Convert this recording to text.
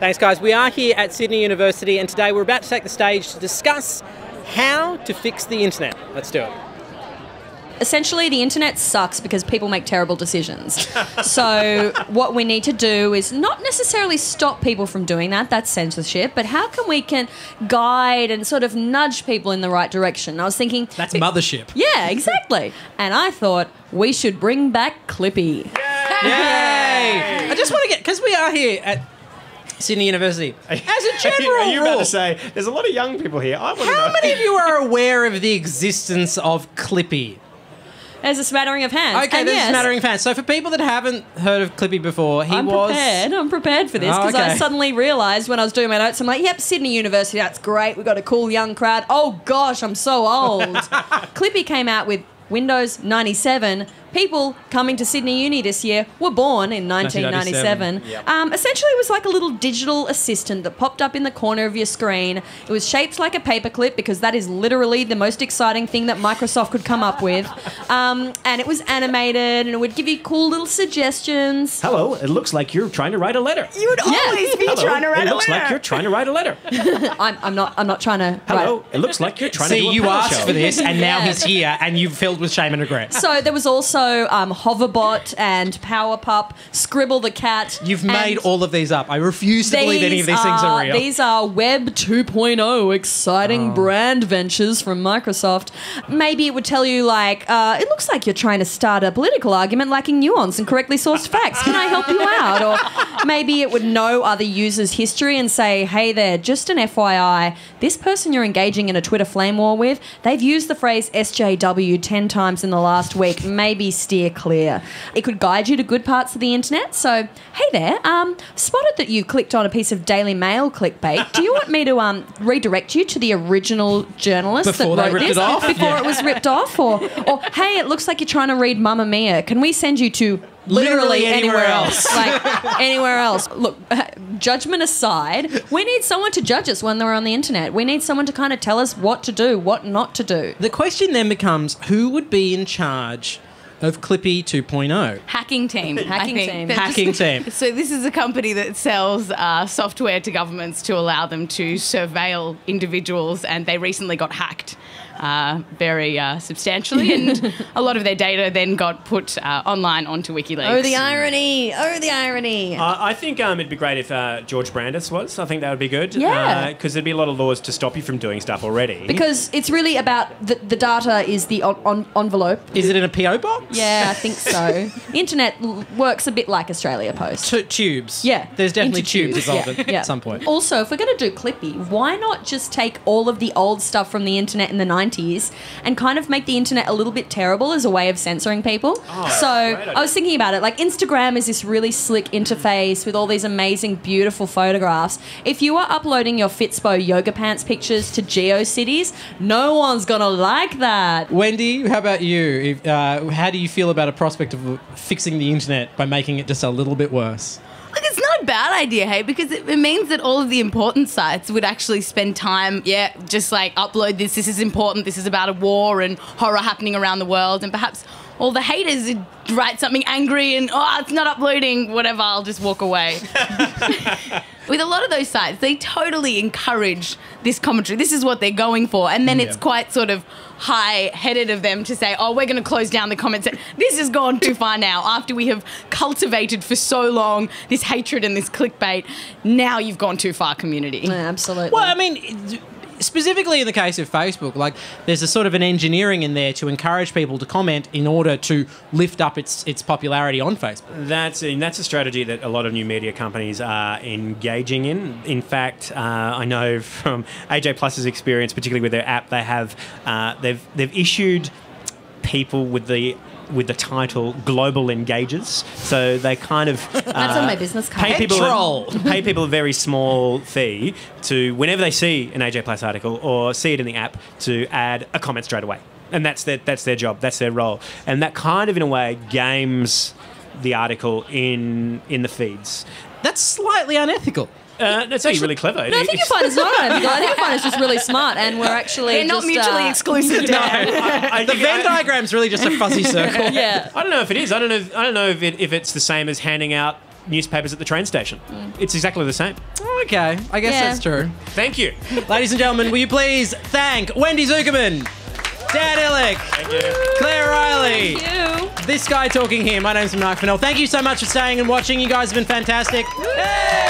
Thanks, guys. We are here at Sydney University, and today we're about to take the stage to discuss how to fix the internet. Let's do it. Essentially, the internet sucks because people make terrible decisions. So what we need to do is not necessarily stop people from doing that. That's censorship. But how can we guide and sort of nudge people in the right direction? I was thinking... That's mothership. Yeah, exactly. And I thought we should bring back Clippy. Yay! I just want to get... Because we are here at Sydney University. As a general Are you about rule, to say, there's a lot of young people here. I want to know. how many of you are aware of the existence of Clippy? There's a smattering of hands. Okay, and there's yes, a smattering of hands. So for people that haven't heard of Clippy before, I'm prepared for this because I suddenly realised when I was doing my notes, I'm like, yep, Sydney University, that's great. We've got a cool young crowd. Oh gosh, I'm so old. Clippy came out with Windows 97. People coming to Sydney Uni this year were born in 1997. Yep. Essentially, it was like a little digital assistant that popped up in the corner of your screen. It was shaped like a paperclip because that is literally the most exciting thing that Microsoft could come up with. And it was animated and it would give you cool little suggestions. Hello, it looks like you're trying to write a letter. You would always be trying to write a letter. It looks like you're trying to write a letter. I'm not trying to Hello, write. it looks like you're trying to do a you panel asked show. for this, and now Yeah. he's here, and you've filled with shame and regret. So there was also Hoverbot and Powerpup, Scribble the Cat. You've made all of these up. I refuse to believe any of these things are real. These are Web 2.0 exciting brand ventures from Microsoft. Maybe it would tell you, like, it looks like you're trying to start a political argument lacking nuance and correctly sourced facts. Can I help you out? Or maybe it would know other users' history and say, hey there, just an FYI, this person you're engaging in a Twitter flame war with, they've used the phrase SJW 10 times in the last week. Maybe steer clear. It could guide you to good parts of the internet. So, hey there, spotted that you clicked on a piece of Daily Mail clickbait. Do you want me to redirect you to the original journalist Before that they wrote ripped this? it off? Before it was ripped off? Or, hey, it looks like you're trying to read Mamma Mia. Can we send you to literally anywhere else? Like, anywhere else. Look, judgment aside, we need someone to judge us when we're on the internet. We need someone to kind of tell us what to do, what not to do. The question then becomes, who would be in charge of Clippy 2.0? Hacking team. Hacking team. Hacking team. So this is a company that sells software to governments to allow them to surveil individuals, and they recently got hacked very substantially, and a lot of their data then got put online onto WikiLeaks. Oh, the irony. Oh, the irony. I think it'd be great if George Brandis was. I think that would be good. Yeah. Because there'd be a lot of laws to stop you from doing stuff already. Because it's really about the data is the envelope. Is it in a PO box? Yeah, I think so. The internet works a bit like Australia Post. Tubes. Yeah. There's definitely Into tubes involved Yeah. at some point. Also, if we're going to do Clippy, why not just take all of the old stuff from the internet in the 90s and kind of make the internet a little bit terrible as a way of censoring people? So I was thinking about it. Like, Instagram is this really slick interface with all these amazing, beautiful photographs. If you are uploading your Fitspo yoga pants pictures to GeoCities, no one's going to like that. Wendy, how about you? How do you feel about a prospect of fixing the internet by making it just a little bit worse? Look, it's not a bad idea, hey, because it means that all of the important sites would actually spend time, just like upload this is important, this is about a war and horror happening around the world, and perhaps all the haters would write something angry and, it's not uploading, whatever, I'll just walk away. With a lot of those sites, they totally encourage this commentary. This is what they're going for. And then it's quite sort of high-headed of them to say, we're going to close down the comments. This has gone too far now. After we have cultivated for so long this hatred and this clickbait, now you've gone too far, community. Yeah, absolutely. Well, I mean, specifically in the case of Facebook, like, there's a sort of an engineering in there to encourage people to comment in order to lift up its popularity on Facebook. That's a strategy that a lot of new media companies are engaging in. In fact, I know from AJ Plus's experience, particularly with their app, they have they've issued people with the title Global Engagers. So they kind of That's on my business card. pay people a very small fee to, whenever they see an AJ Plus article or see it in the app, to add a comment straight away. And that's their job, that's their role. And that kind of, in a way, games the article in the feeds. That's slightly unethical. That's actually really clever. No, I think you find it's not unethical. I think you find it's just really smart, and we're actually They're not mutually exclusive. The Venn diagram's really just a fuzzy circle. Yeah. I don't know if it is. I don't know if it's the same as handing out newspapers at the train station. It's exactly the same. Okay, I guess Yeah. that's true. Thank you. Ladies and gentlemen, will you please thank Wendy Zuckerman, Dan Illick, Claire Riley, You. this guy talking here. My name's Mark Fennell. Thank you so much for staying and watching. You guys have been fantastic. Hey!